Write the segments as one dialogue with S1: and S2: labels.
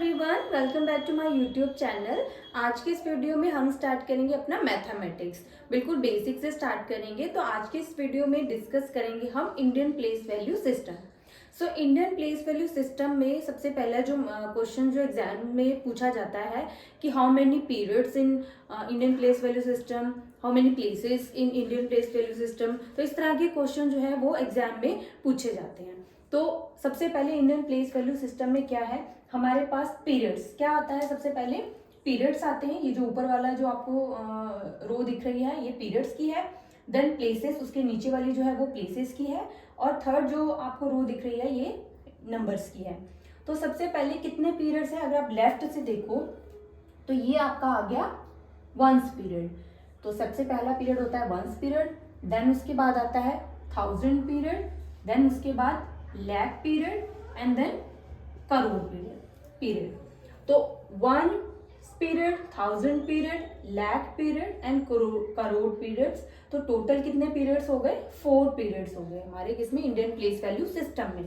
S1: Everyone, welcome back to my YouTube channel. आज के इस वीडियो में हम स्टार्ट करेंगे अपना मैथमेटिक्स। बिल्कुल बेसिक से स्टार्ट करेंगे। तो आज के इस वीडियो में डिस्कस करेंगे हम Indian place value system. Indian place value system में सबसे पहला जो क्वेश्चन जो एग्जाम में पूछा जाता है कि how many periods in Indian place value system, how many places in Indian place value system. तो इस तरह के क्वेश्चन जो है वो एग्जाम में पूछे जाते हैं। तो सबसे पहले इंडियन प्लेस वैल्यू सिस्टम में क्या है, हमारे पास पीरियड्स क्या आता है। सबसे पहले पीरियड्स आते हैं। ये जो ऊपर वाला जो आपको रो दिख रही है ये पीरियड्स की है। देन प्लेसेस, उसके नीचे वाली जो है वो प्लेसेस की है। और थर्ड जो आपको रो दिख रही है ये नंबर्स की है। तो सबसे पहले कितने पीरियड्स है, अगर आप लेफ्ट से देखो तो ये आपका आ गया वंस पीरियड। तो सबसे पहला पीरियड होता है वंस पीरियड, देन उसके बाद आता है 1000 पीरियड, देन उसके बाद lakh period and then crore period. तो one period, 1000 period, lakh period and crore periods. तो टोटल कितने पीरियड्स हो गए, 4 पीरियड्स हो गए हमारे किसमें, इंडियन प्लेस वैल्यू सिस्टम में।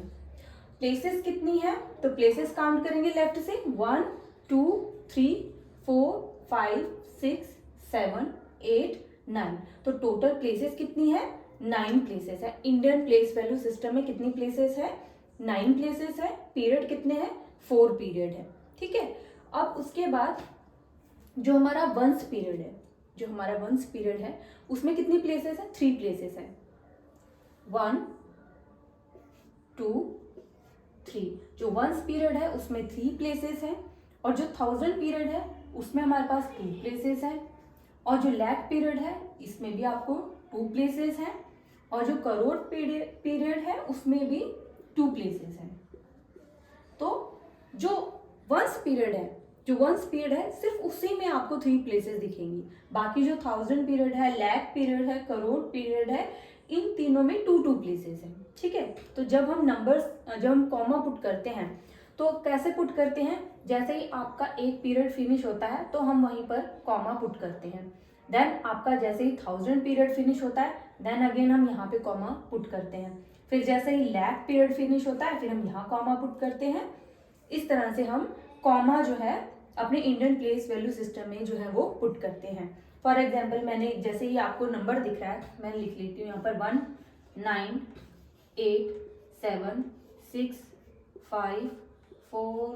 S1: प्लेसेस कितनी है, तो प्लेसेस काउंट करेंगे लेफ्ट से 1 2 3 4 5 6 7 8 9। तो टोटल प्लेसेस कितनी है, 9 प्लेसेस है। इंडियन प्लेस वैल्यू सिस्टम में कितनी प्लेसेस है, 9 प्लेसेस है। पीरियड कितने हैं, 4 पीरियड है। ठीक है। अब उसके बाद जो हमारा वंस पीरियड है, उसमें कितनी प्लेसेस है, 3 प्लेसेस है। 1 2 3। जो वंस पीरियड है उसमें 3 प्लेसेस है। और जो 1000 पीरियड है उसमें हमारे पास 2 प्लेसेस है। और जो लाख पीरियड है इसमें भी आपको 2 प्लेसेस है। और जो करोड़ पीरियड है उसमें भी 2 प्लेसेस है। तो जो वंस पीरियड है सिर्फ उसी में आपको 3 प्लेसेस दिखेंगी। बाकी जो 1000 पीरियड है, लाख पीरियड है, करोड़ पीरियड है, इन तीनों में 2 प्लेसेस है। ठीक है। तो जब हम कॉमा पुट करते हैं तो कैसे पुट करते हैं, जैसे ही आपका एक पीरियड फिनिश होता है तो हम वहीं पर कॉमा पुट करते हैं। देन आपका जैसे ही 1000 पीरियड फिनिश होता है देन अगेन हम यहाँ पे कॉमा पुट करते हैं। फिर जैसे ही लाख पीरियड फिनिश होता है फिर हम यहाँ कॉमा पुट करते हैं। इस तरह से हम कॉमा जो है अपने इंडियन प्लेस वैल्यू सिस्टम में जो है वो पुट करते हैं। फॉर एग्जाम्पल मैंने जैसे ही आपको नंबर दिख रहा है मैं लिख लेती हूँ यहाँ पर 1 9 8 7 6 5 4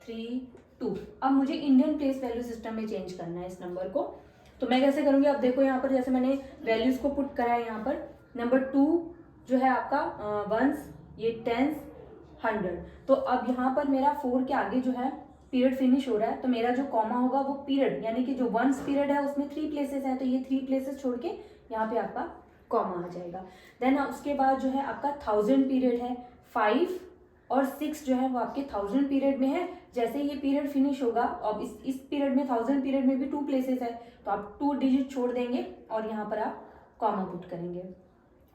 S1: 3 2। अब मुझे इंडियन प्लेस वैल्यू सिस्टम में चेंज करना है इस नंबर को। तो मैं कैसे करूँगी, अब देखो यहाँ पर जैसे मैंने वैल्यूज को पुट करा है। यहाँ पर नंबर 2 जो है आपका वंस, ये टेंस, 100। तो अब यहाँ पर मेरा 4 के आगे जो है पीरियड फिनिश हो रहा है तो मेरा जो कॉमा होगा वो पीरियड यानी कि जो वंस पीरियड है उसमें 3 प्लेसेस है तो ये 3 प्लेसेस छोड़ के यहाँ पे आपका कॉमा आ जाएगा। देन उसके बाद जो है आपका 1000 पीरियड है, 5 और 6 जो है वो आपके 1000 पीरियड में है। जैसे ये पीरियड फिनिश होगा, अब इस पीरियड में 1000 पीरियड में भी 2 प्लेसेस है तो आप 2 डिजिट छोड़ देंगे और यहाँ पर आप कॉमा पुट करेंगे।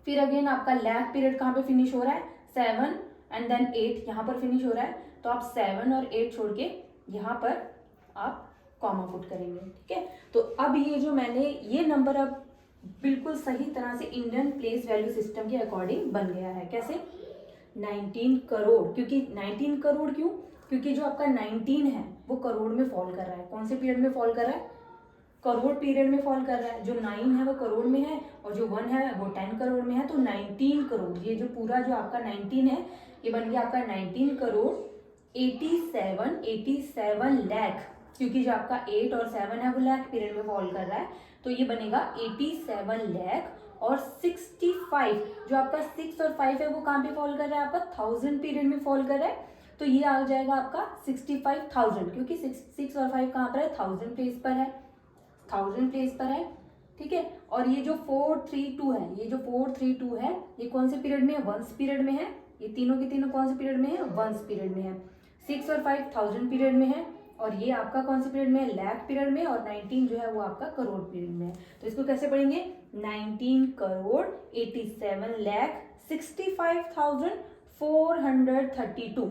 S1: फिर अगेन आपका लाख पीरियड कहाँ पे फिनिश हो रहा है, 7 एंड देन 8 यहाँ पर फिनिश हो रहा है तो आप 7 और 8 छोड़ के यहाँ पर आप कॉमा पुट करेंगे। ठीक है। तो अब ये जो मैंने ये नंबर अब बिल्कुल सही तरह से इंडियन प्लेस वैल्यू सिस्टम के अकॉर्डिंग बन गया है। कैसे, 19 करोड़। क्योंकि 19 करोड़ क्यों, क्योंकि जो आपका 19 है वो करोड़ में फॉल कर रहा है। कौन से पीरियड में फॉल कर रहा है, करोड़ पीरियड में फॉल कर रहा है। जो 9 है वो करोड़ में है और जो 1 है वो 10 करोड़ में है। तो 19 करोड़, ये जो पूरा जो आपका 19 है ये बन गया आपका 19 करोड़ 87 लाख। क्योंकि जो आपका 8 और 7 है वो लाख पीरियड में फॉल कर रहा है तो ये बनेगा 87 लाख। और 65, जो आपका 6 और 5 है वो कहाँ पे फॉल कर रहा है, आपका 1000 पीरियड में फॉल कर रहा है तो ये आ जाएगा आपका 65,000। क्योंकि 6 और 5 कहाँ पर है, 1000 प्लेस पर है, 1000 प्लेस पर है। ठीक है। और ये जो 432 है, ये जो 432 है ये कौन से पीरियड में है, वंस पीरियड में है। ये तीनों के तीनों कौन से पीरियड में है, वंस पीरियड में है। 6 और 5 1000 पीरियड में है और ये आपका कौन से पीरियड में है, लाख पीरियड में। और 19 जो है वो आपका करोड़ पीरियड में है। तो इसको कैसे पढ़ेंगे, 19 करोड़ 87 लाख 65,432।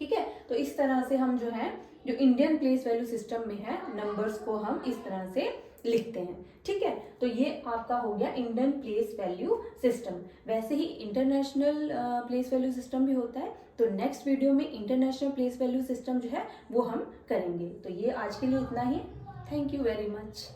S1: ठीक है। तो इस तरह से हम जो है जो इंडियन प्लेस वैल्यू सिस्टम में है नंबर्स को हम इस तरह से लिखते हैं। ठीक है, तो ये आपका हो गया इंडियन प्लेस वैल्यू सिस्टम। वैसे ही इंटरनेशनल प्लेस वैल्यू सिस्टम भी होता है, तो नेक्स्ट वीडियो में इंटरनेशनल प्लेस वैल्यू सिस्टम जो है वो हम करेंगे। तो ये आज के लिए इतना ही। Thank you very much.